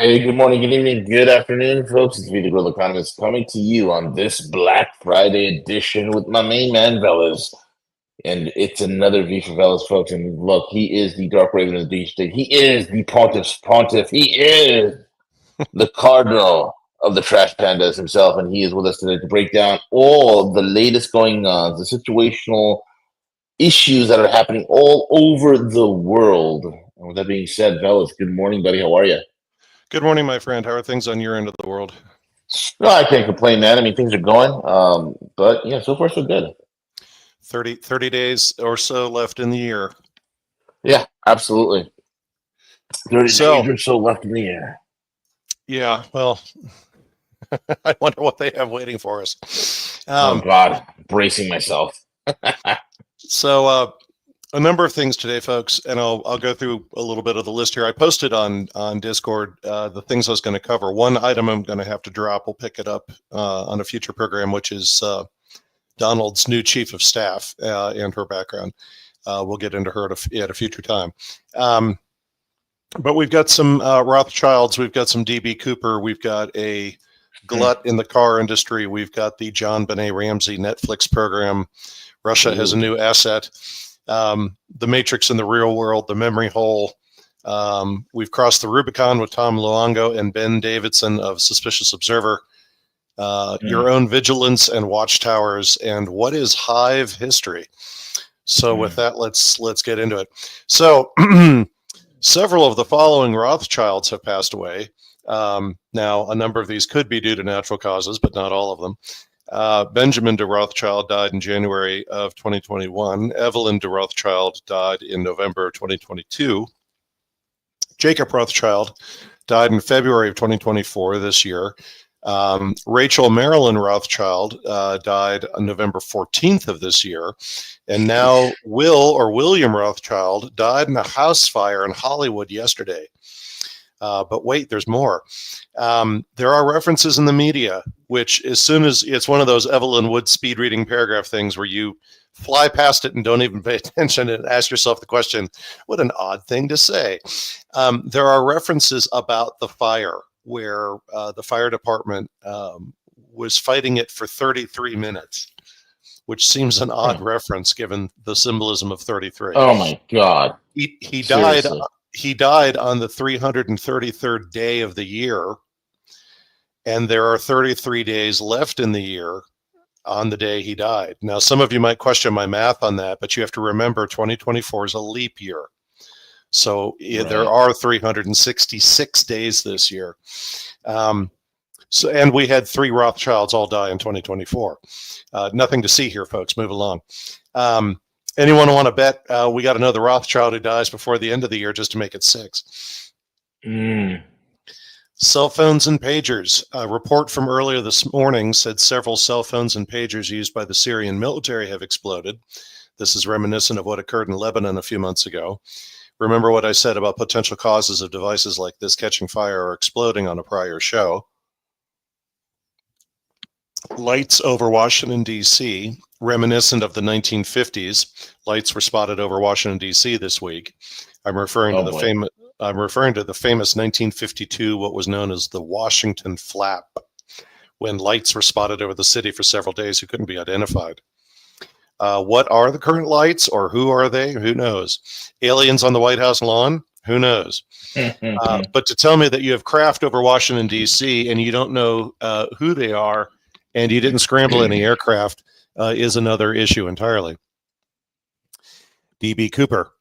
Hey, good morning, good evening, good afternoon, folks. It's the Global Economist coming to you on this Black Friday edition with my main man, Veles. And it's another V for Veles, folks. And look, he is the Dark Raven of the Deep State. He is the Pontiff's Pontiff. He is the Cardinal of the Trash Pandas himself. And he is with us today to break down all the latest going on, the situational issues that are happening all over the world. And with that being said, Veles, good morning, buddy. How are you? Good morning, my friend. How are things on your end of the world? No, I can't complain, man. I mean, things are going, but yeah, so far so good. 30 days or so left in the year. Yeah, absolutely. 30 days or so left in the year. Yeah, well, I wonder what they have waiting for us. Oh God, bracing myself. A number of things today, folks, and I'll go through a little bit of the list here. I posted on Discord the things I was going to cover. One item I'm going to have to drop. We'll pick it up on a future program, which is Donald's new chief of staff and her background. We'll get into her at a future time. But we've got some Rothschilds. We've got some DB Cooper. We've got a glut in the car industry. We've got the JohnBenet Ramsey Netflix program. Russia has a new asset. The Matrix in the real world, the memory hole. We've crossed the Rubicon with Tom Luongo and Ben Davidson of Suspicious Observer. Your own Vigilance and Watchtowers, and what is Hive history? So with that, let's get into it. So several of the following Rothschilds have passed away. Now, a number of these could be due to natural causes, but not all of them. Benjamin de Rothschild died in January of 2021. Evelyn de Rothschild died in November of 2022. Jacob Rothschild died in February of 2024 this year. Rachel Marilyn Rothschild died on November 14th of this year. And now William Rothschild died in a house fire in Hollywood yesterday. But wait, there's more. There are references in the media, which as soon as it's one of those Evelyn Wood speed reading paragraph things where you fly past it and don't even pay attention and ask yourself the question, what an odd thing to say. There are references about the fire where the fire department was fighting it for 33 minutes, which seems an odd reference given the symbolism of 33. Oh my God. He died. He died on the 333rd day of the year, and there are 33 days left in the year on the day he died. Now, some of you might question my math on that, but you have to remember 2024 is a leap year. So there are 366 days this year. And we had 3 Rothschilds all die in 2024. Nothing to see here, folks. Move along. Anyone want to bet we got another Rothschild who dies before the end of the year just to make it 6? Cell phones and pagers. A report from earlier this morning said several cell phones and pagers used by the Syrian military have exploded. This is reminiscent of what occurred in Lebanon a few months ago. Remember what I said about potential causes of devices like this catching fire or exploding on a prior show. Lights over Washington, D.C., reminiscent of the 1950s. Lights were spotted over Washington, D.C. this week. I'm referring to the famous 1952, what was known as the Washington Flap, when lights were spotted over the city for several days who couldn't be identified. What are the current lights, or who are they? Who knows? Aliens on the White House lawn? Who knows? But to tell me that you have craft over Washington, D.C., and you don't know who they are, and you didn't scramble any aircraft is another issue entirely. DB Cooper.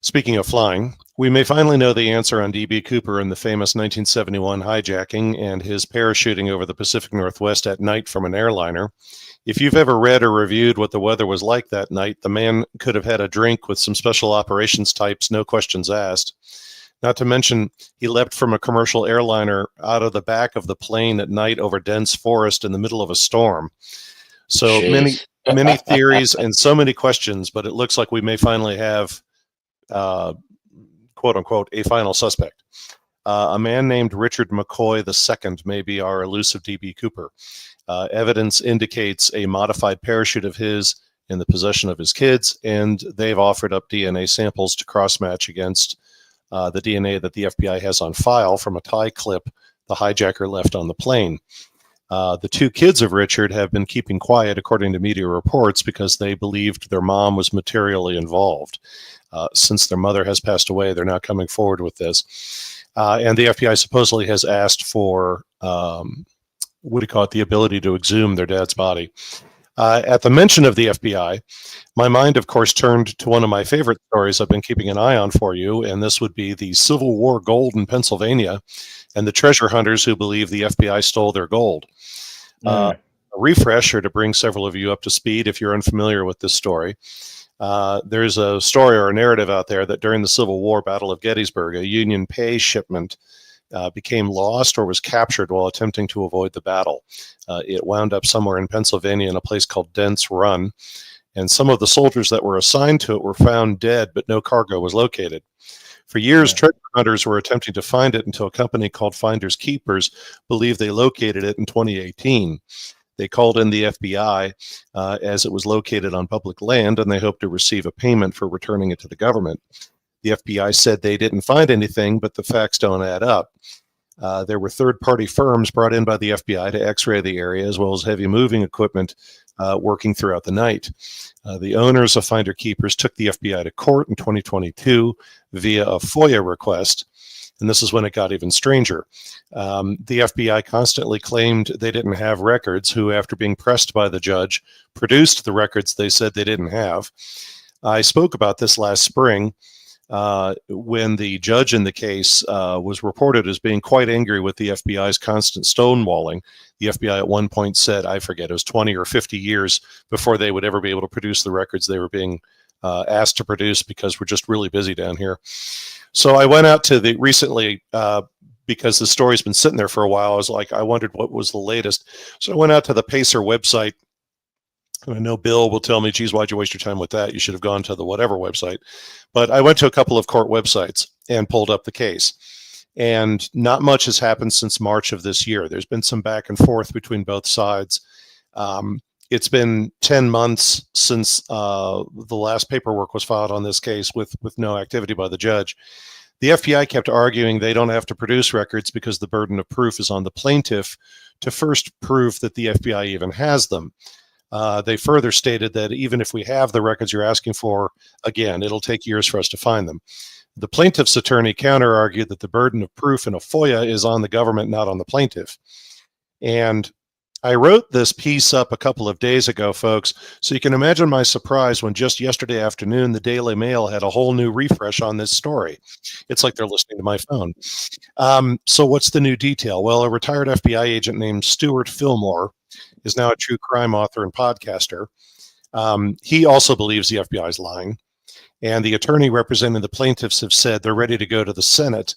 Speaking of flying, we may finally know the answer on DB Cooper and the famous 1971 hijacking and his parachuting over the Pacific Northwest at night from an airliner. If you've ever read or reviewed what the weather was like that night, the man could have had a drink with some special operations types, no questions asked. Not to mention, he leapt from a commercial airliner out of the back of the plane at night over dense forest in the middle of a storm. So many theories and so many questions, but it looks like we may finally have, quote unquote, a final suspect. A man named Richard McCoy II may be our elusive DB Cooper. Evidence indicates a modified parachute of his in the possession of his kids, and they've offered up DNA samples to cross-match against the DNA that the FBI has on file from a tie clip the hijacker left on the plane. The two kids of Richard have been keeping quiet, according to media reports, because they believed their mom was materially involved. Since their mother has passed away, they're now coming forward with this. And the FBI supposedly has asked for, the ability to exhume their dad's body. At the mention of the FBI, my mind, of course, turned to one of my favorite stories I've been keeping an eye on for you, and this would be the Civil War gold in Pennsylvania and the treasure hunters who believe the FBI stole their gold. A refresher to bring several of you up to speed if you're unfamiliar with this story. There's a story or a narrative out there that during the Civil War Battle of Gettysburg, a Union pay shipment became lost or was captured while attempting to avoid the battle. It wound up somewhere in Pennsylvania in a place called Dent's Run, and some of the soldiers that were assigned to it were found dead, but no cargo was located. For years, treasure hunters were attempting to find it until a company called Finders Keepers believed they located it in 2018. They called in the FBI as it was located on public land, and they hoped to receive a payment for returning it to the government. The FBI said they didn't find anything, but the facts don't add up. There were third-party firms brought in by the FBI to x-ray the area, as well as heavy moving equipment working throughout the night. The owners of Finder Keepers took the FBI to court in 2022 via a FOIA request, and this is when it got even stranger. The FBI constantly claimed they didn't have records, who, after being pressed by the judge, produced the records they said they didn't have. I spoke about this last spring when the judge in the case was reported as being quite angry with the FBI's constant stonewalling. The FBI at one point said, I forget, it was 20 or 50 years before they would ever be able to produce the records they were being asked to produce because we're just really busy down here. So I went out to the recently, because the story's been sitting there for a while, I wondered what was the latest. So I went out to the Pacer website. I know Bill will tell me, geez, why'd you waste your time with that? You should have gone to the whatever website. But I went to a couple of court websites and pulled up the case. And not much has happened since March of this year. There's been some back and forth between both sides. It's been 10 months since the last paperwork was filed on this case with no activity by the judge. The FBI kept arguing they don't have to produce records because the burden of proof is on the plaintiff to first prove that the FBI even has them. They further stated that even if we have the records you're asking for, again, it'll take years for us to find them. The plaintiff's attorney counter-argued that the burden of proof in a FOIA is on the government, not on the plaintiff. And I wrote this piece up a couple of days ago, folks, so you can imagine my surprise when just yesterday afternoon, the Daily Mail had a whole new refresh on this story. It's like they're listening to my phone. So what's the new detail? Well, a retired FBI agent named Stuart Fillmore is now a true crime author and podcaster. He also believes the FBI is lying. And the attorney representing the plaintiffs have said they're ready to go to the Senate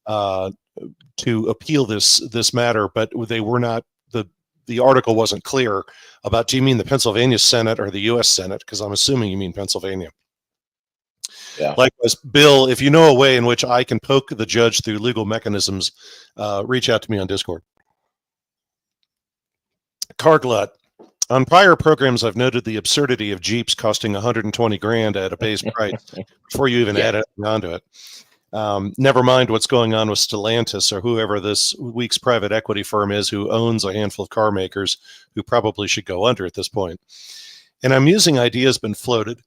to appeal this matter, but they were not, the article wasn't clear about, do you mean the Pennsylvania Senate or the U.S. Senate? Because I'm assuming you mean Pennsylvania. Yeah. Likewise, Bill, if you know a way in which I can poke the judge through legal mechanisms, reach out to me on Discord. Carglut. On prior programs, I've noted the absurdity of Jeeps costing 120 grand at a base price before you even add anything onto it. Never mind what's going on with Stellantis or whoever this week's private equity firm is who owns a handful of car makers who probably should go under at this point. An amusing idea has been floated.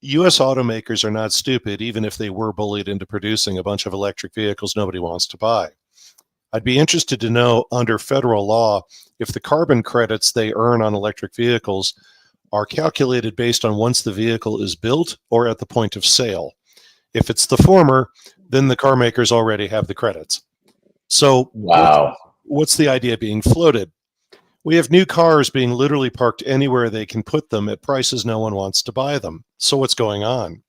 U.S. automakers are not stupid, even if they were bullied into producing a bunch of electric vehicles nobody wants to buy. I'd be interested to know, under federal law, if the carbon credits they earn on electric vehicles are calculated based on once the vehicle is built or at the point of sale. If it's the former, then the car makers already have the credits. So wow, what's the idea being floated? We have new cars being literally parked anywhere they can put them at prices no one wants to buy them. So what's going on?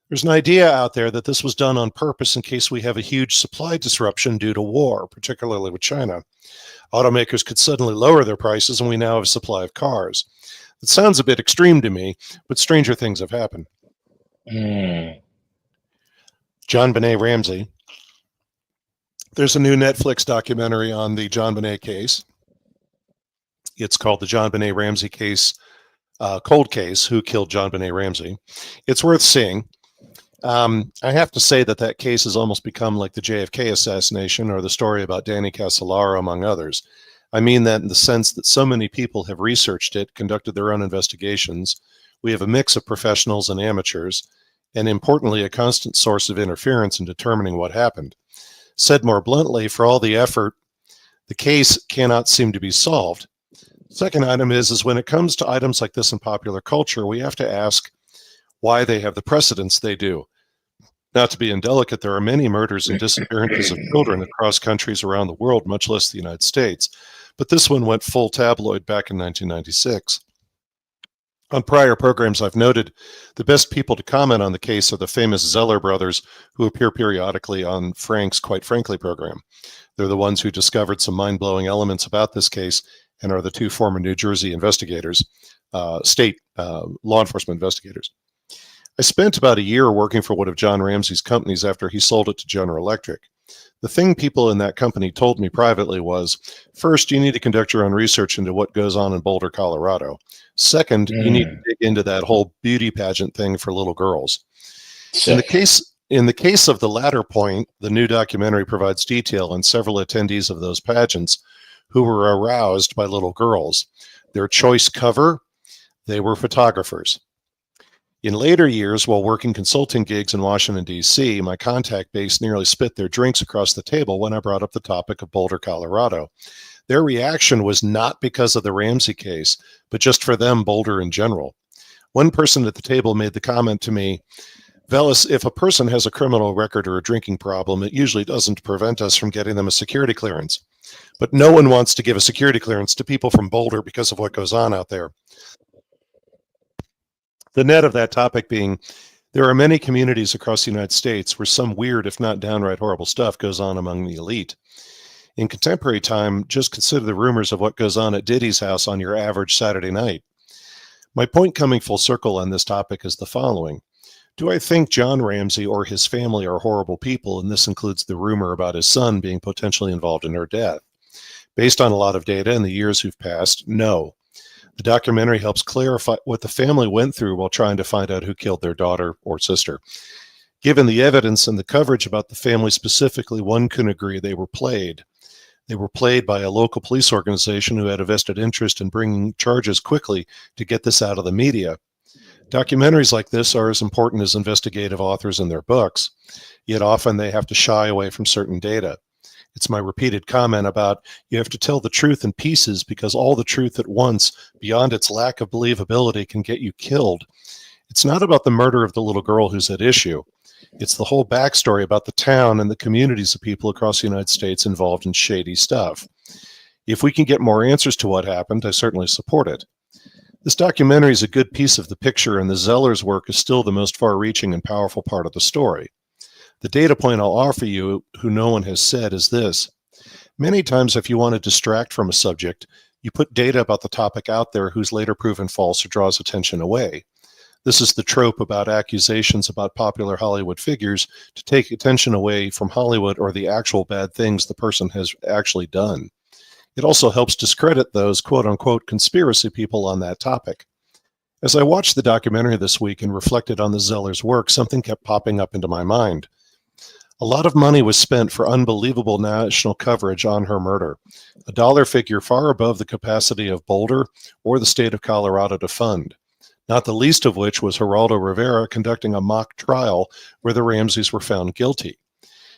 There's an idea out there that this was done on purpose in case we have a huge supply disruption due to war, particularly with China. Automakers could suddenly lower their prices and we now have a supply of cars. It sounds a bit extreme to me, but stranger things have happened. JohnBenet Ramsey. There's a new Netflix documentary on the JohnBenet case. It's called the JohnBenet Ramsey case, Cold Case, Who Killed JohnBenet Ramsey. It's worth seeing. I have to say that case has almost become like the JFK assassination or the story about Danny Casolaro, among others. I mean that in the sense that so many people have researched it, conducted their own investigations. We have a mix of professionals and amateurs, and importantly, a constant source of interference in determining what happened. Said more bluntly, for all the effort, the case cannot seem to be solved. Second item is when it comes to items like this in popular culture, we have to ask why they have the precedence they do. Not to be indelicate, there are many murders and disappearances of children across countries around the world, much less the United States. But this one went full tabloid back in 1996. On prior programs, I've noted the best people to comment on the case are the famous Zeller brothers, who appear periodically on Frank's Quite Frankly program. They're the ones who discovered some mind-blowing elements about this case and are the two former New Jersey investigators, state law enforcement investigators. I spent about a year working for one of John Ramsey's companies after he sold it to General Electric. The thing people in that company told me privately was, first, you need to conduct your own research into what goes on in Boulder, Colorado. Second, you need to dig into that whole beauty pageant thing for little girls. In the case of the latter point, the new documentary provides detail on several attendees of those pageants who were aroused by little girls. Their choice cover, they were photographers. In later years, while working consulting gigs in Washington, D.C., my contact base nearly spit their drinks across the table when I brought up the topic of Boulder, Colorado. Their reaction was not because of the Ramsey case, but just for them, Boulder in general. One person at the table made the comment to me, Veles, if a person has a criminal record or a drinking problem, it usually doesn't prevent us from getting them a security clearance. But no one wants to give a security clearance to people from Boulder because of what goes on out there. The net of that topic being, there are many communities across the United States where some weird, if not downright horrible stuff goes on among the elite. In contemporary time, just consider the rumors of what goes on at Diddy's house on your average Saturday night. My point coming full circle on this topic is the following. Do I think John Ramsey or his family are horrible people, and this includes the rumor about his son being potentially involved in her death? Based on a lot of data and the years who've passed, no. The documentary helps clarify what the family went through while trying to find out who killed their daughter or sister. Given the evidence and the coverage about the family specifically, one can agree they were played. They were played by a local police organization who had a vested interest in bringing charges quickly to get this out of the media. Documentaries like this are as important as investigative authors in their books, yet often they have to shy away from certain data. It's my repeated comment about you have to tell the truth in pieces because all the truth at once, beyond its lack of believability, can get you killed. It's not about the murder of the little girl who's at issue. It's the whole backstory about the town and the communities of people across the United States involved in shady stuff. If we can get more answers to what happened, I certainly support it. This documentary is a good piece of the picture, and the Zeller's work is still the most far-reaching and powerful part of the story. The data point I'll offer you, who no one has said, is this. Many times if you want to distract from a subject, you put data about the topic out there who's later proven false or draws attention away. This is the trope about accusations about popular Hollywood figures to take attention away from Hollywood or the actual bad things the person has actually done. It also helps discredit those quote-unquote conspiracy people on that topic. As I watched the documentary this week and reflected on the Zeller's work, something kept popping up into my mind. A lot of money was spent for unbelievable national coverage on her murder, a dollar figure far above the capacity of Boulder or the state of Colorado to fund, not the least of which was Geraldo Rivera conducting a mock trial where the Ramseys were found guilty.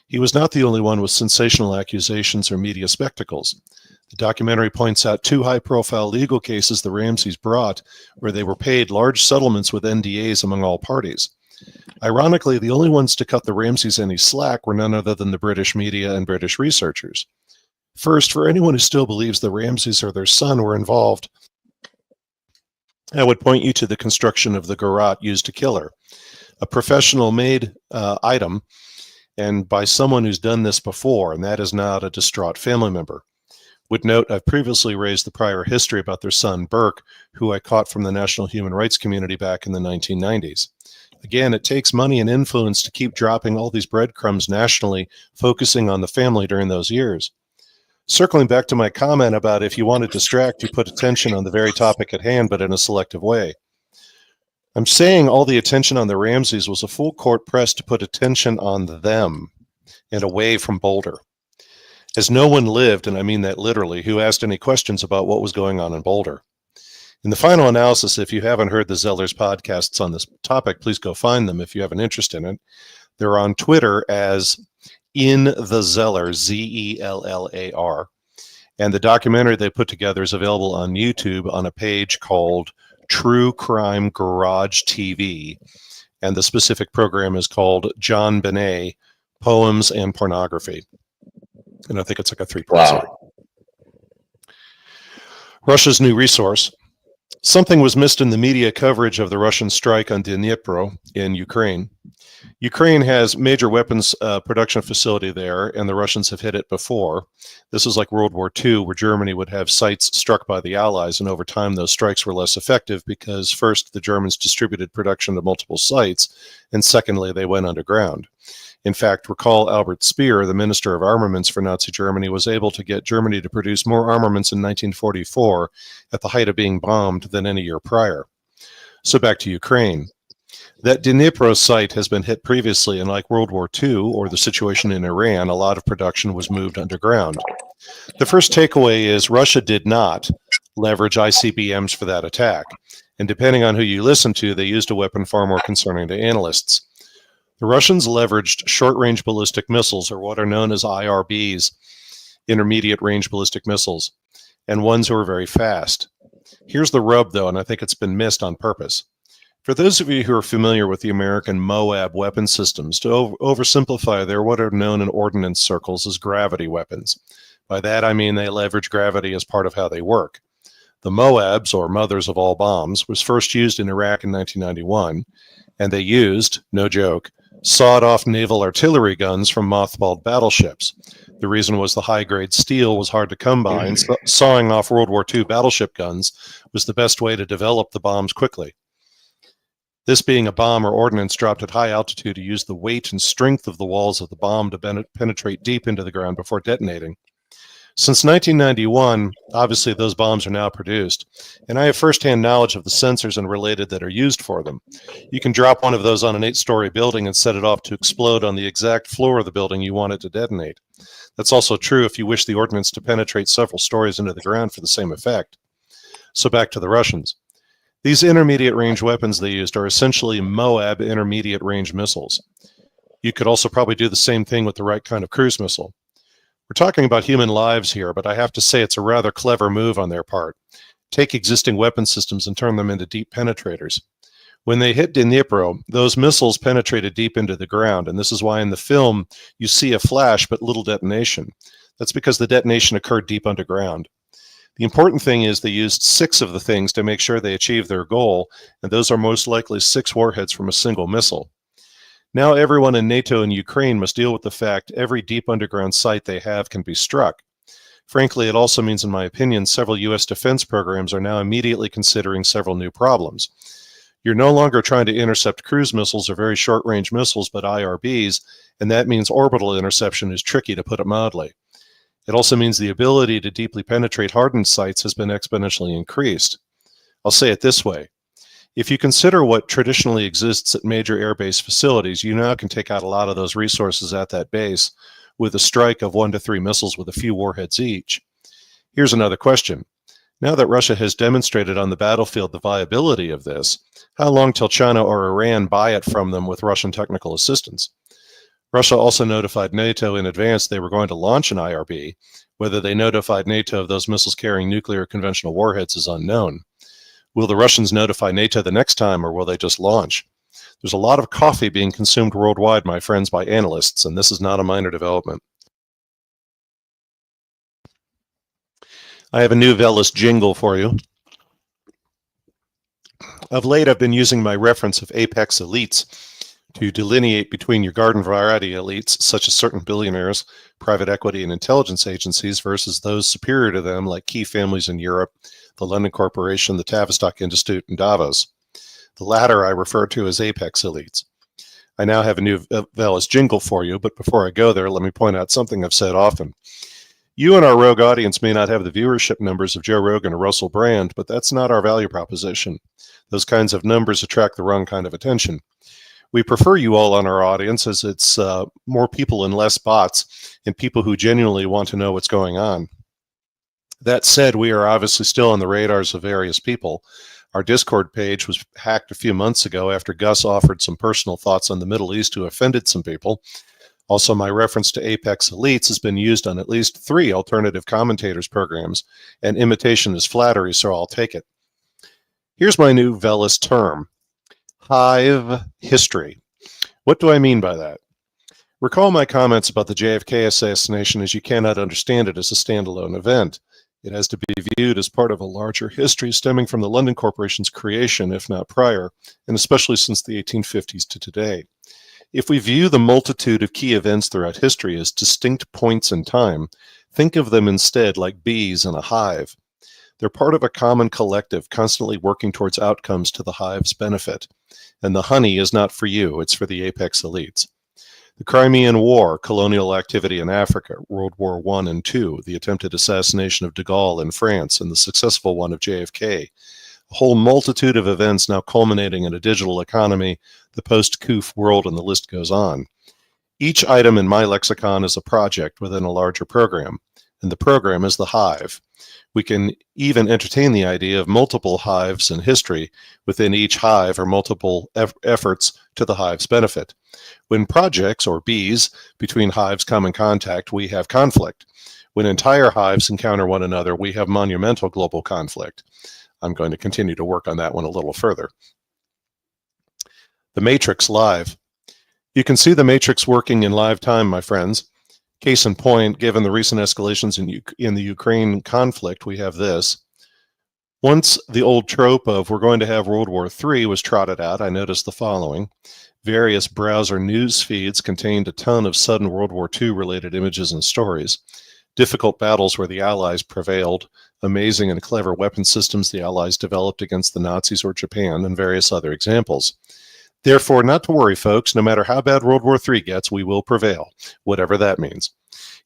He was not the only one with sensational accusations or media spectacles. The documentary points out two high-profile legal cases the Ramseys brought where they were paid large settlements with NDAs among all parties. Ironically, the only ones to cut the Ramseys any slack were none other than the British media and British researchers. First, for anyone who still believes the Ramseys or their son were involved, I would point you to the construction of the garrote used to kill her, a professional-made item, and by someone who's done this before, and that is not a distraught family member. Would note I've previously raised the prior history about their son, Burke, who I caught from the national human rights community back in the 1990s. Again, it takes money and influence to keep dropping all these breadcrumbs nationally, focusing on the family during those years. Circling back to my comment about if you want to distract, you put attention on the very topic at hand, but in a selective way. I'm saying all the attention on the Ramseys was a full court press to put attention on them and away from Boulder. As no one lived, and I mean that literally, who asked any questions about what was going on in Boulder. In the final analysis, if you haven't heard the Zellers podcasts on this topic, please go find them if you have an interest in it. They're on Twitter as In the Zeller, Zellar. And the documentary they put together is available on YouTube on a page called True Crime Garage TV. And the specific program is called JohnBenet Poems and Pornography. And I think it's like a 3-part series. Russia's new resource. Something was missed in the media coverage of the Russian strike on Dnipro in Ukraine. Ukraine has major weapons production facility there, and the Russians have hit it before. This is like World War II, where Germany would have sites struck by the Allies, and over time those strikes were less effective because first, the Germans distributed production to multiple sites, and secondly, they went underground. In fact, recall Albert Speer, the Minister of Armaments for Nazi Germany, was able to get Germany to produce more armaments in 1944 at the height of being bombed than any year prior. So back to Ukraine. That Dnipro site has been hit previously, and like World War II or the situation in Iran, a lot of production was moved underground. The first takeaway is Russia did not leverage ICBMs for that attack. And depending on who you listen to, they used a weapon far more concerning to analysts. The Russians leveraged short-range ballistic missiles, or what are known as IRBs, intermediate-range ballistic missiles, and ones who are very fast. Here's the rub, though, and I think it's been missed on purpose. For those of you who are familiar with the American MOAB weapon systems, to oversimplify, they're what are known in ordnance circles as gravity weapons. By that, I mean they leverage gravity as part of how they work. The MOABs, or mothers of all bombs, was first used in Iraq in 1991, and they used, no joke, sawed-off naval artillery guns from mothballed battleships. The reason was the high-grade steel was hard to come by, and sawing off World War II battleship guns was the best way to develop the bombs quickly. This being a bomb or ordnance dropped at high altitude to use the weight and strength of the walls of the bomb to penetrate deep into the ground before detonating. Since 1991, obviously those bombs are now produced, and I have firsthand knowledge of the sensors and related that are used for them. You can drop one of those on an 8-story building and set it off to explode on the exact floor of the building you want it to detonate. That's also true if you wish the ordnance to penetrate several stories into the ground for the same effect. So back to the Russians. These intermediate-range weapons they used are essentially MOAB intermediate-range missiles. You could also probably do the same thing with the right kind of cruise missile. We're talking about human lives here, but I have to say it's a rather clever move on their part. Take existing weapon systems and turn them into deep penetrators. When they hit Dnipro, those missiles penetrated deep into the ground, and this is why in the film you see a flash but little detonation. That's because the detonation occurred deep underground. The important thing is they used 6 of the things to make sure they achieved their goal, and those are most likely 6 warheads from a single missile. Now everyone in NATO and Ukraine must deal with the fact every deep underground site they have can be struck. Frankly, it also means, in my opinion, several U.S. defense programs are now immediately considering several new problems. You're no longer trying to intercept cruise missiles or very short-range missiles, but IRBs, and that means orbital interception is tricky, to put it mildly. It also means the ability to deeply penetrate hardened sites has been exponentially increased. I'll say it this way. If you consider what traditionally exists at major airbase facilities, you now can take out a lot of those resources at that base with a strike of 1 to 3 missiles with a few warheads each. Here's another question. Now that Russia has demonstrated on the battlefield the viability of this, how long till China or Iran buy it from them with Russian technical assistance? Russia also notified NATO in advance they were going to launch an IRB. Whether they notified NATO of those missiles carrying nuclear or conventional warheads is unknown. Will the Russians notify NATO the next time, or will they just launch? There's a lot of coffee being consumed worldwide, my friends, by analysts, and this is not a minor development. I have a new Veles jingle for you. Of late, I've been using my reference of apex elites to delineate between your garden variety elites, such as certain billionaires, private equity, and intelligence agencies, versus those superior to them, like key families in Europe, the London Corporation, the Tavistock Institute, and Davos. The latter I refer to as apex elites. I now have a new Veles jingle for you, but before I go there, let me point out something I've said often. You and our rogue audience may not have the viewership numbers of Joe Rogan or Russell Brand, but that's not our value proposition. Those kinds of numbers attract the wrong kind of attention. We prefer you all on our audience as it's more people and less bots and people who genuinely want to know what's going on. That said, we are obviously still on the radars of various people. Our Discord page was hacked a few months ago after Gus offered some personal thoughts on the Middle East who offended some people. Also, my reference to Apex Elites has been used on at least 3 alternative commentators programs, and imitation is flattery, so I'll take it. Here's my new Veles term, Hive history. What do I mean by that? Recall my comments about the JFK assassination as you cannot understand it as a standalone event. It has to be viewed as part of a larger history stemming from the London Corporation's creation, if not prior, and especially since the 1850s to today. If we view the multitude of key events throughout history as distinct points in time, think of them instead like bees in a hive. They're part of a common collective constantly working towards outcomes to the hive's benefit. And the honey is not for you, it's for the apex elites. The Crimean War, colonial activity in Africa, World War I and II, the attempted assassination of de Gaulle in France, and the successful one of JFK. A whole multitude of events now culminating in a digital economy, the post-COOF world, and the list goes on. Each item in my lexicon is a project within a larger program, and the program is the hive. We can even entertain the idea of multiple hives in history within each hive or multiple efforts to the hive's benefit. When projects, or bees, between hives come in contact, we have conflict. When entire hives encounter one another, we have monumental global conflict. I'm going to continue to work on that one a little further. The Matrix live. You can see the Matrix working in live time, my friends. Case in point, given the recent escalations in the Ukraine conflict, we have this. Once the old trope of we're going to have World War III was trotted out, I noticed the following. Various browser news feeds contained a ton of sudden World War II related images and stories. Difficult battles where the Allies prevailed, amazing and clever weapon systems the Allies developed against the Nazis or Japan, and various other examples. Therefore, not to worry, folks, no matter how bad World War III gets, we will prevail, whatever that means.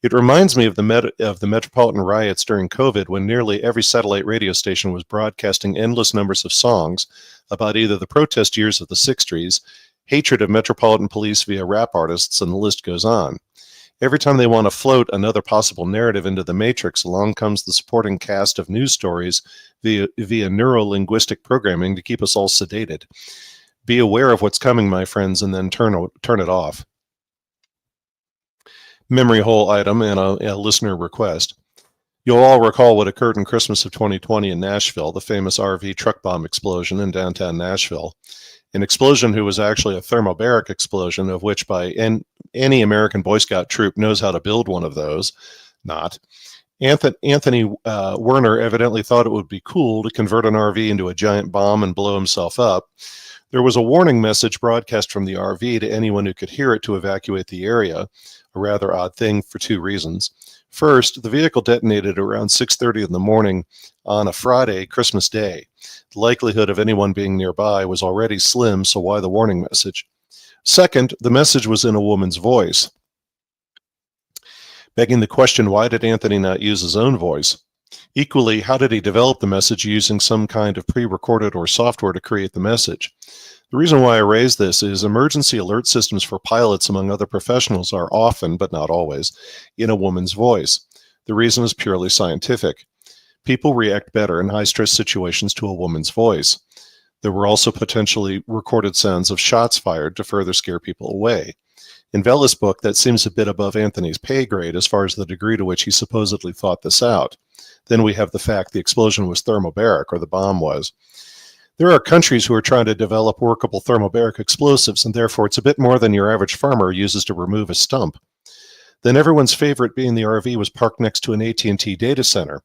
It reminds me of the metropolitan riots during COVID when nearly every satellite radio station was broadcasting endless numbers of songs about either the protest years of the 60s, hatred of metropolitan police via rap artists, and the list goes on. Every time they want to float another possible narrative into the matrix, along comes the supporting cast of news stories via neuro-linguistic programming to keep us all sedated. Be aware of what's coming, my friends, and then turn it off. Memory hole item and a listener request. You'll all recall what occurred in Christmas of 2020 in Nashville, the famous RV truck bomb explosion in downtown Nashville. An explosion who was actually a thermobaric explosion, of which by any American Boy Scout troop knows how to build one of those. Not. Anthony Werner evidently thought it would be cool to convert an RV into a giant bomb and blow himself up. There was a warning message broadcast from the RV to anyone who could hear it to evacuate the area, a rather odd thing for 2 reasons. First, the vehicle detonated around 6:30 in the morning on a Friday, Christmas Day. The likelihood of anyone being nearby was already slim, so why the warning message? Second, the message was in a woman's voice. Begging the question, why did Anthony not use his own voice? Equally, how did he develop the message using some kind of pre-recorded or software to create the message? The reason why I raise this is emergency alert systems for pilots, among other professionals, are often, but not always, in a woman's voice. The reason is purely scientific. People react better in high-stress situations to a woman's voice. There were also potentially recorded sounds of shots fired to further scare people away. In Veles' book, that seems a bit above Anthony's pay grade as far as the degree to which he supposedly thought this out. Then we have the fact the explosion was thermobaric, or the bomb was. There are countries who are trying to develop workable thermobaric explosives, and therefore it's a bit more than your average farmer uses to remove a stump. Then everyone's favorite being the RV was parked next to an AT&T data center.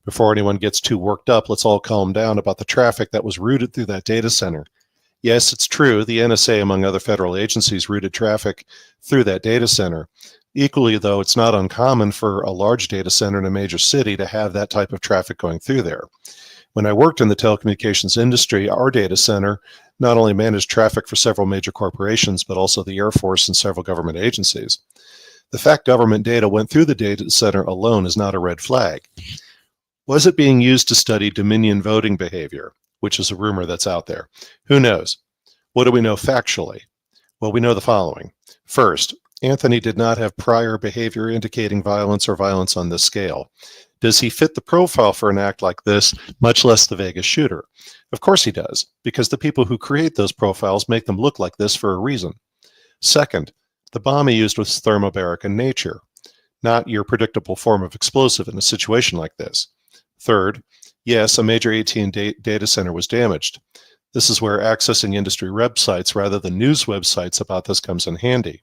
Before anyone gets too worked up, let's all calm down about the traffic that was routed through that data center. Yes, it's true, the NSA, among other federal agencies, routed traffic through that data center. Equally, though, it's not uncommon for a large data center in a major city to have that type of traffic going through there. When I worked in the telecommunications industry, our data center not only managed traffic for several major corporations, but also the Air Force and several government agencies. The fact government data went through the data center alone is not a red flag. Was it being used to study Dominion voting behavior, which is a rumor that's out there? Who knows? What do we know factually? Well, we know the following. First, Anthony did not have prior behavior indicating violence or violence on this scale. Does he fit the profile for an act like this, much less the Vegas shooter? Of course he does, because the people who create those profiles make them look like this for a reason. Second, the bomb he used was thermobaric in nature, not your predictable form of explosive in a situation like this. Third, yes, a major AT&T data center was damaged. This is where accessing industry websites rather than news websites about this comes in handy.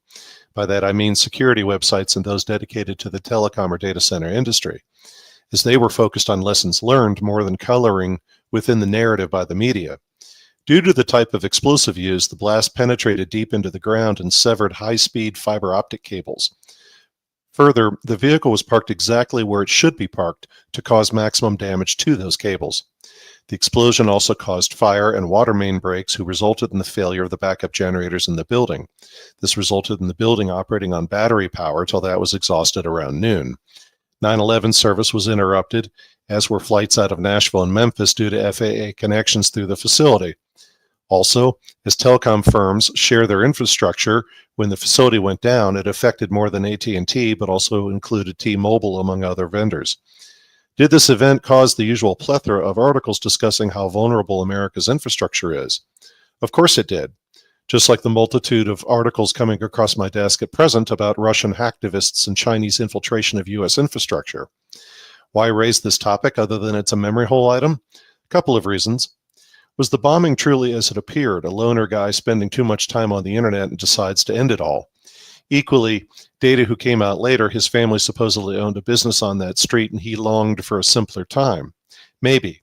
By that I mean security websites and those dedicated to the telecom or data center industry, as they were focused on lessons learned more than coloring within the narrative by the media. Due to the type of explosive used, the blast penetrated deep into the ground and severed high-speed fiber optic cables. Further, the vehicle was parked exactly where it should be parked to cause maximum damage to those cables. The explosion also caused fire and water main breaks, which resulted in the failure of the backup generators in the building. This resulted in the building operating on battery power till that was exhausted around noon. 9/11 service was interrupted, as were flights out of Nashville and Memphis due to FAA connections through the facility. Also, as telecom firms share their infrastructure, when the facility went down, it affected more than AT&T, but also included T-Mobile, among other vendors. Did this event cause the usual plethora of articles discussing how vulnerable America's infrastructure is? Of course it did, just like the multitude of articles coming across my desk at present about Russian hacktivists and Chinese infiltration of U.S. infrastructure. Why raise this topic other than it's a memory hole item? A couple of reasons. Was the bombing truly as it appeared, a loner guy spending too much time on the internet and decides to end it all? Equally, data who came out later, his family supposedly owned a business on that street and he longed for a simpler time. Maybe.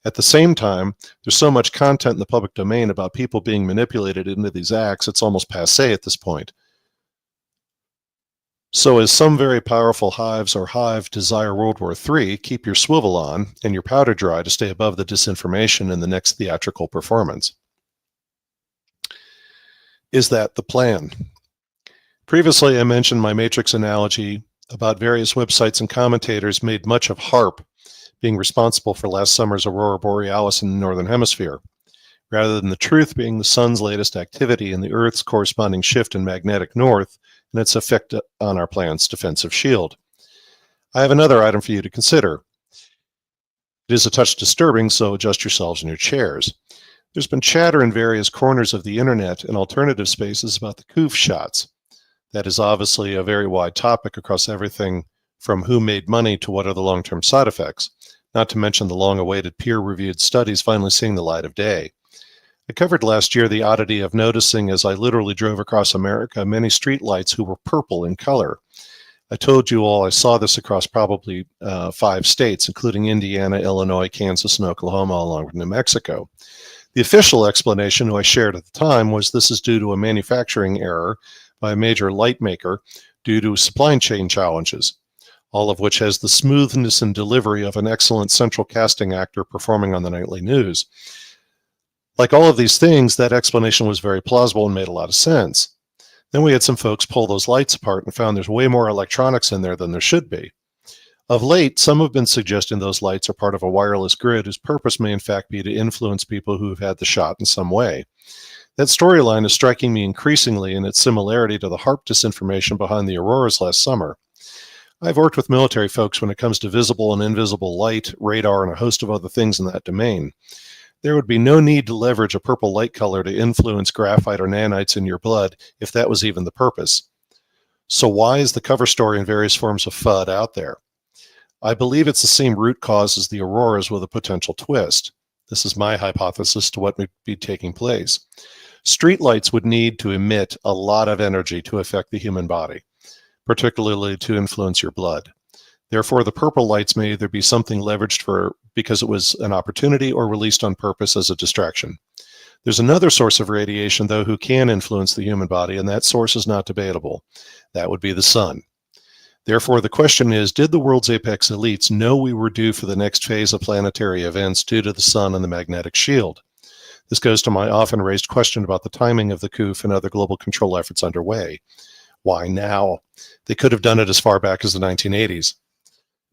At the same time, there's so much content in the public domain about people being manipulated into these acts, it's almost passé at this point. So as some very powerful hives or Hive desire World War III, keep your swivel on and your powder dry to stay above the disinformation in the next theatrical performance. Is that the plan? Previously, I mentioned my matrix analogy about various websites and commentators made much of HAARP being responsible for last summer's aurora borealis in the Northern Hemisphere, rather than the truth being the sun's latest activity and the Earth's corresponding shift in magnetic north and its effect on our planet's defensive shield. I have another item for you to consider. It is a touch disturbing, so adjust yourselves in your chairs. There's been chatter in various corners of the internet and alternative spaces about the coof shots. That is obviously a very wide topic across everything from who made money to what are the long-term side effects, not to mention the long-awaited peer-reviewed studies finally seeing the light of day. I covered last year the oddity of noticing, as I literally drove across America, many streetlights who were purple in color. I told you all I saw this across probably 5 states, including Indiana, Illinois, Kansas, and Oklahoma, along with New Mexico. The official explanation, who I shared at the time, was this is due to a manufacturing error by a major light maker due to supply chain challenges, all of which has the smoothness and delivery of an excellent central casting actor performing on the nightly news. Like all of these things, that explanation was very plausible and made a lot of sense. Then we had some folks pull those lights apart and found there's way more electronics in there than there should be. Of late, some have been suggesting those lights are part of a wireless grid whose purpose may in fact be to influence people who have had the shot in some way. That storyline is striking me increasingly in its similarity to the HAARP disinformation behind the auroras last summer. I've worked with military folks when it comes to visible and invisible light, radar, and a host of other things in that domain. There would be no need to leverage a purple light color to influence graphite or nanites in your blood if that was even the purpose. So why is the cover story in various forms of FUD out there? I believe it's the same root cause as the auroras with a potential twist. This is my hypothesis to what would be taking place. Streetlights would need to emit a lot of energy to affect the human body, particularly to influence your blood. Therefore, the purple lights may either be something leveraged for because it was an opportunity or released on purpose as a distraction. There's another source of radiation, though, who can influence the human body, and that source is not debatable. That would be the sun. Therefore, the question is, did the world's apex elites know we were due for the next phase of planetary events due to the sun and the magnetic shield? This goes to my often raised question about the timing of the coup and other global control efforts underway. Why now? They could have done it as far back as the 1980s.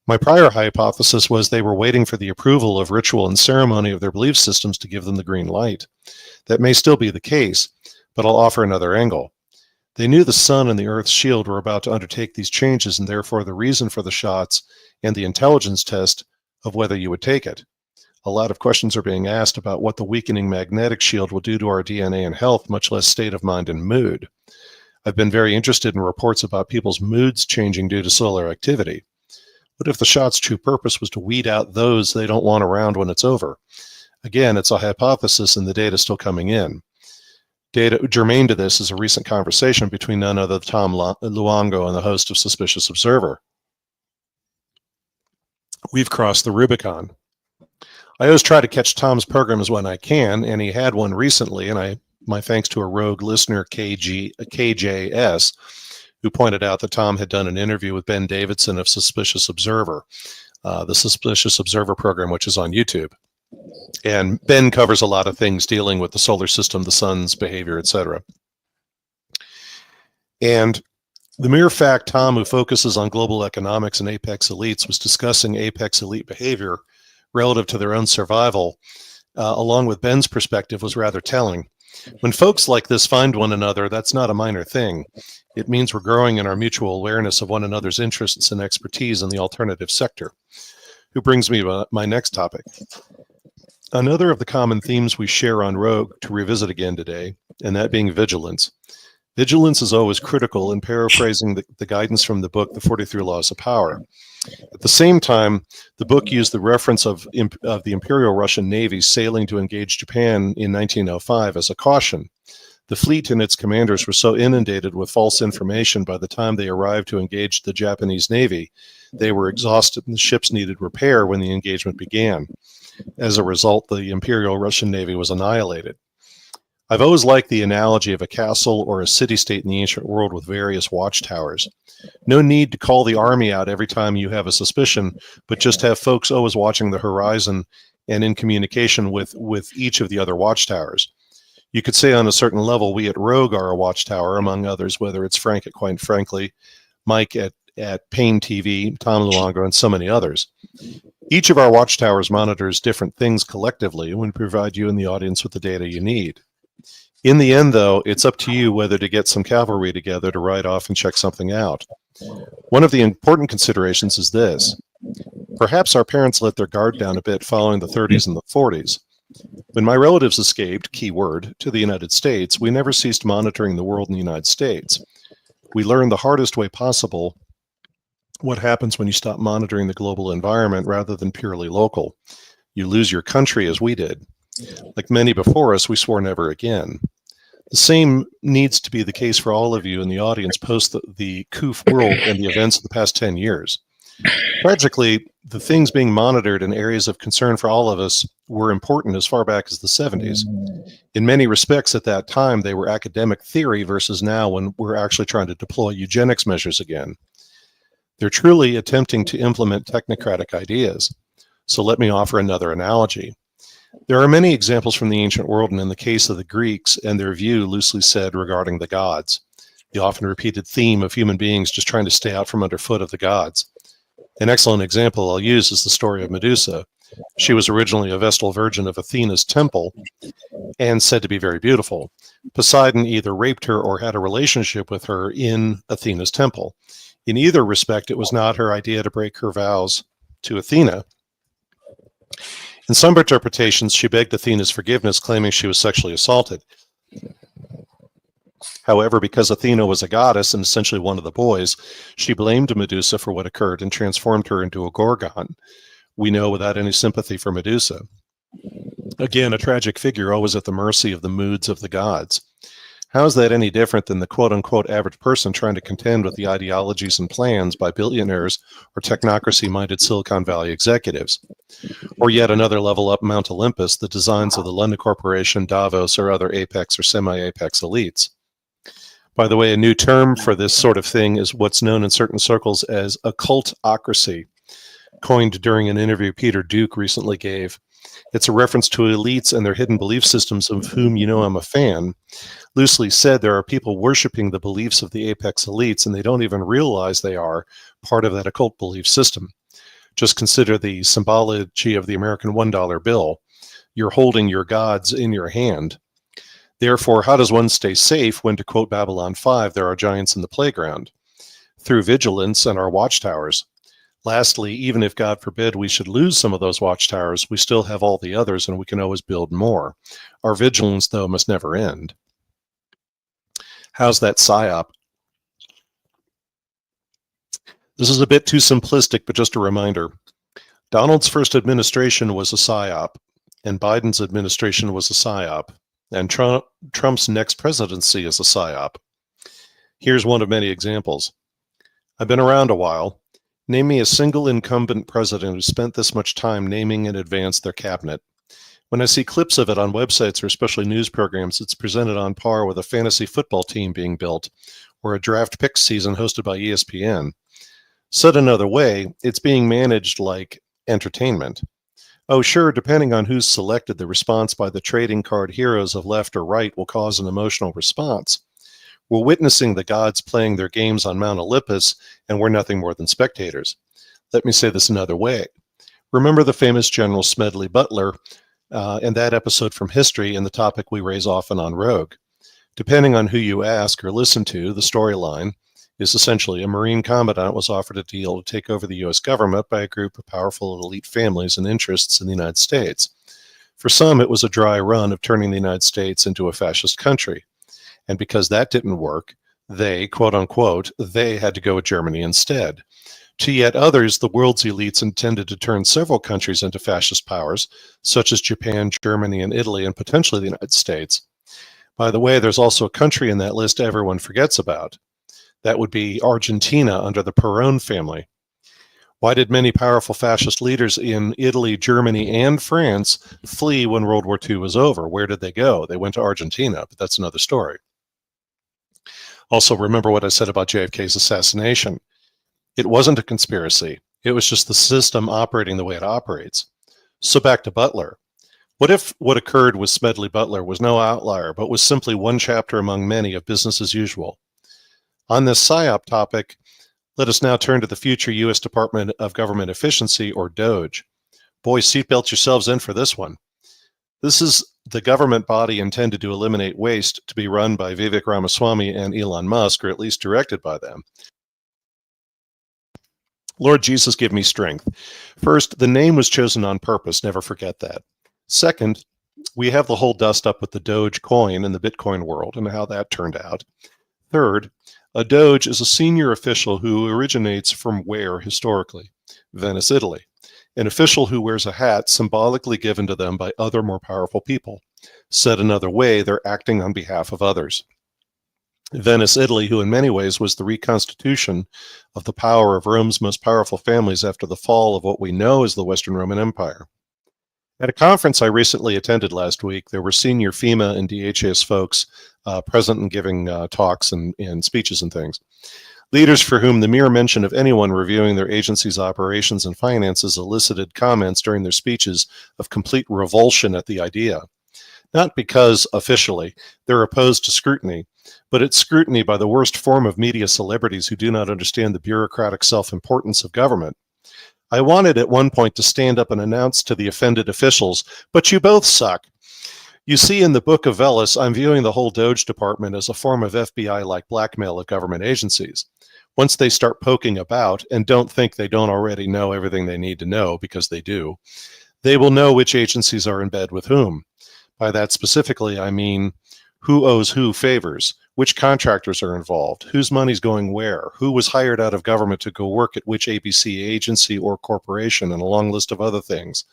My prior hypothesis was they were waiting for the approval of ritual and ceremony of their belief systems to give them the green light. That may still be the case, but I'll offer another angle. They knew the sun and the earth's shield were about to undertake these changes, and therefore the reason for the shots and the intelligence test of whether you would take it. A lot of questions are being asked about what the weakening magnetic shield will do to our DNA and health, much less state of mind and mood. I've been very interested in reports about people's moods changing due to solar activity. What if the shot's true purpose was to weed out those they don't want around when it's over? Again, it's a hypothesis and the data is still coming in. Data germane to this is a recent conversation between none other than Tom Luongo and the host of Suspicious Observer. We've crossed the Rubicon. I always try to catch Tom's programs when I can, and he had one recently, and my thanks to a rogue listener, KJS, who pointed out that Tom had done an interview with Ben Davidson of Suspicious Observer, the Suspicious Observer program, which is on YouTube. And Ben covers a lot of things dealing with the solar system, the sun's behavior, etc. And the mere fact Tom, who focuses on global economics and apex elites, was discussing apex elite behavior relative to their own survival, along with Ben's perspective, was rather telling. When folks like this find one another, that's not a minor thing. It means we're growing in our mutual awareness of one another's interests and expertise in the alternative sector. Who brings me to my next topic. Another of the common themes we share on Rogue to revisit again today, and that being vigilance. Vigilance is always critical in paraphrasing the guidance from the book, The 43 Laws of Power. At the same time, the book used the reference of the Imperial Russian Navy sailing to engage Japan in 1905 as a caution. The fleet and its commanders were so inundated with false information by the time they arrived to engage the Japanese Navy, they were exhausted and the ships needed repair when the engagement began. As a result, the Imperial Russian Navy was annihilated. I've always liked the analogy of a castle or a city-state in the ancient world with various watchtowers. No need to call the army out every time you have a suspicion, but just have folks always watching the horizon and in communication with each of the other watchtowers. You could say on a certain level, we at Rogue are a watchtower, among others, whether it's Frank at Quite Frankly, Mike at Pain TV, Tom Luongo, and so many others. Each of our watchtowers monitors different things collectively and we provide you and the audience with the data you need. In the end, though, it's up to you whether to get some cavalry together to ride off and check something out. One of the important considerations is this. Perhaps our parents let their guard down a bit following the 30s and the 40s. When my relatives escaped, keyword, to the United States, we never ceased monitoring the world in the United States. We learned the hardest way possible what happens when you stop monitoring the global environment rather than purely local. You lose your country as we did. Like many before us, we swore never again. The same needs to be the case for all of you in the audience post the COOF world and the events of the past 10 years. Tragically, the things being monitored in areas of concern for all of us were important as far back as the 70s. In many respects at that time, they were academic theory versus now when we're actually trying to deploy eugenics measures again. They're truly attempting to implement technocratic ideas. So let me offer another analogy. There are many examples from the ancient world, and in the case of the Greeks and their view, loosely said, regarding the gods, the often repeated theme of human beings just trying to stay out from underfoot of the gods. An excellent example I'll use is the story of Medusa. She was originally a Vestal Virgin of Athena's temple and said to be very beautiful. Poseidon either raped her or had a relationship with her in Athena's temple. In either respect, it was not her idea to break her vows to Athena. In some interpretations, she begged Athena's forgiveness, claiming she was sexually assaulted. However, because Athena was a goddess and essentially one of the boys, she blamed Medusa for what occurred and transformed her into a Gorgon. We know without any sympathy for Medusa. Again, a tragic figure always at the mercy of the moods of the gods. How is that any different than the quote-unquote average person trying to contend with the ideologies and plans by billionaires or technocracy-minded Silicon Valley executives? Or yet another level up Mount Olympus, the designs of the London Corporation, Davos, or other apex or semi-apex elites. By the way, a new term for this sort of thing is what's known in certain circles as occultocracy, coined during an interview Peter Duke recently gave. It's a reference to elites and their hidden belief systems, of whom you know I'm a fan. Loosely said, there are people worshiping the beliefs of the apex elites, and they don't even realize they are part of that occult belief system. Just consider the symbology of the American $1 bill. You're holding your gods in your hand. Therefore, how does one stay safe when, to quote Babylon 5, there are giants in the playground? Through vigilance and our watchtowers. Lastly, even if, God forbid, we should lose some of those watchtowers, we still have all the others and we can always build more. Our vigilance, though, must never end. How's that PSYOP? This is a bit too simplistic, but just a reminder. Donald's first administration was a PSYOP, and Biden's administration was a PSYOP, and Trump's next presidency is a PSYOP. Here's one of many examples. I've been around a while. Name me a single incumbent president who spent this much time naming in advance their cabinet. When I see clips of it on websites or especially news programs, it's presented on par with a fantasy football team being built or a draft pick season hosted by ESPN. Said another way, it's being managed like entertainment. Oh, sure, depending on who's selected, the response by the trading card heroes of left or right will cause an emotional response. We're witnessing the gods playing their games on Mount Olympus, and we're nothing more than spectators. Let me say this another way. Remember the famous General Smedley Butler and that episode from history and the topic we raise often on Rogue. Depending on who you ask or listen to, the storyline is essentially a Marine commandant was offered a deal to take over the U.S. government by a group of powerful elite families and interests in the United States. For some, it was a dry run of turning the United States into a fascist country. And because that didn't work, they, quote unquote, they had to go with Germany instead. To yet others, the world's elites intended to turn several countries into fascist powers, such as Japan, Germany, and Italy, and potentially the United States. By the way, there's also a country in that list everyone forgets about. That would be Argentina under the Perón family. Why did many powerful fascist leaders in Italy, Germany, and France flee when World War II was over? Where did they go? They went to Argentina, but that's another story. Also, remember what I said about JFK's assassination. It wasn't a conspiracy. It was just the system operating the way it operates. So back to Butler. What if what occurred with Smedley Butler was no outlier, but was simply one chapter among many of business as usual? On this PSYOP topic, let us now turn to the future U.S. Department of Government Efficiency, or DOGE. Boy, seatbelt yourselves in for this one. This is the government body intended to eliminate waste to be run by Vivek Ramaswamy and Elon Musk, or at least directed by them. Lord Jesus, give me strength. First, the name was chosen on purpose. Never forget that. Second, we have the whole dust up with the Doge coin in the Bitcoin world and how that turned out. Third, a Doge is a senior official who originates from where historically? Venice, Italy. An official who wears a hat symbolically given to them by other more powerful people. Said another way, they're acting on behalf of others. Venice, Italy, who in many ways was the reconstitution of the power of Rome's most powerful families after the fall of what we know as the Western Roman Empire. At a conference I recently attended last week, there were senior FEMA and DHS folks present and giving talks and speeches and things. Leaders for whom the mere mention of anyone reviewing their agency's operations and finances elicited comments during their speeches of complete revulsion at the idea. Not because, officially, they're opposed to scrutiny, but it's scrutiny by the worst form of media celebrities who do not understand the bureaucratic self-importance of government. I wanted at one point to stand up and announce to the offended officials, but you both suck. You see, in the book of Veles, I'm viewing the whole Doge department as a form of FBI-like blackmail of government agencies. Once they start poking about, and don't think they don't already know everything they need to know, because they do, they will know which agencies are in bed with whom. By that specifically, I mean who owes who favors, which contractors are involved, whose money's going where, who was hired out of government to go work at which ABC agency or corporation, and a long list of other things.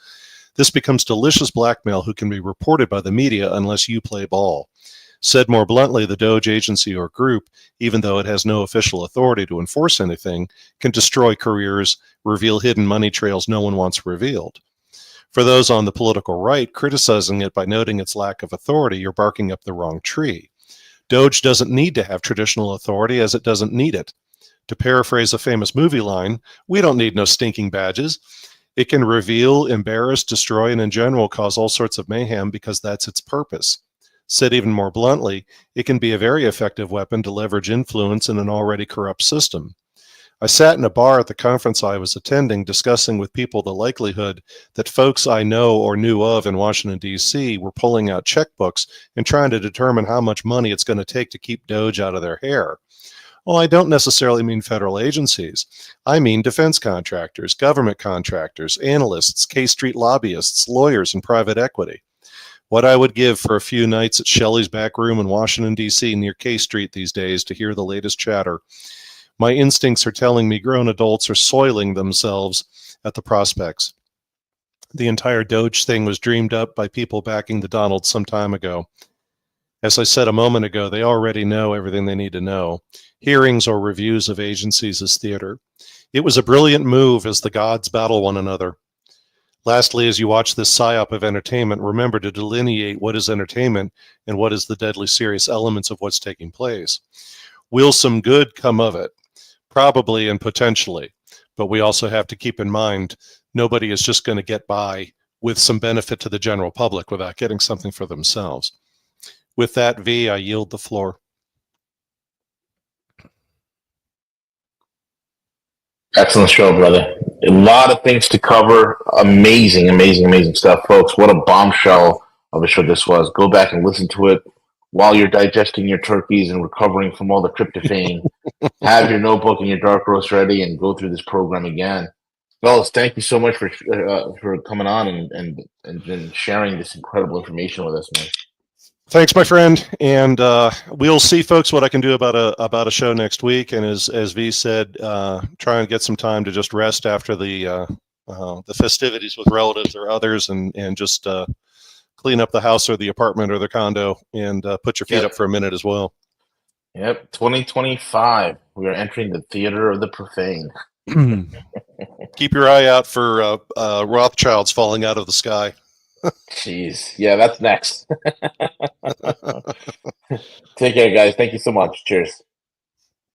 This becomes delicious blackmail who can be reported by the media unless you play ball. Said more bluntly, the Doge agency or group, even though it has no official authority to enforce anything, can destroy careers, reveal hidden money trails no one wants revealed. For those on the political right criticizing it by noting its lack of authority, you're barking up the wrong tree. Doge doesn't need to have traditional authority as it doesn't need it. To paraphrase a famous movie line, we don't need no stinking badges. It can reveal, embarrass, destroy, and in general cause all sorts of mayhem because that's its purpose. Said even more bluntly, it can be a very effective weapon to leverage influence in an already corrupt system. I sat in a bar at the conference I was attending discussing with people the likelihood that folks I know or knew of in Washington, D.C. were pulling out checkbooks and trying to determine how much money it's going to take to keep Doge out of their hair. Well, I don't necessarily mean federal agencies. I mean defense contractors, government contractors, analysts, K Street lobbyists, lawyers, and private equity. What I would give for a few nights at Shelley's back room in Washington, D.C. near K Street these days to hear the latest chatter. My instincts are telling me grown adults are soiling themselves at the prospects. The entire Doge thing was dreamed up by people backing the Donald some time ago. As I said a moment ago, they already know everything they need to know. Hearings or reviews of agencies is theater. It was a brilliant move as the gods battle one another. Lastly, as you watch this psyop of entertainment, remember to delineate what is entertainment and what is the deadly serious elements of what's taking place. Will some good come of it? Probably and potentially, but we also have to keep in mind nobody is just going to get by with some benefit to the general public without getting something for themselves. With that, V, I yield the floor. Excellent show, brother. A lot of things to cover. Amazing, amazing, amazing stuff, folks. What a bombshell of a show this was. Go back and listen to it while you're digesting your turkeys and recovering from all the tryptophan. Have your notebook and your dark roast ready and go through this program again. Veles, thank you so much for coming on and sharing this incredible information with us, man. Thanks, my friend, and we'll see, folks, what I can do about a show next week. And as V said, try and get some time to just rest after the festivities with relatives or others, and just clean up the house or the apartment or the condo, and put your feet up for a minute as well. Yep, 2025. We are entering the theater of the profane. Keep your eye out for Rothschilds falling out of the sky. Jeez. Yeah, that's next. Take care, guys. Thank you so much. Cheers.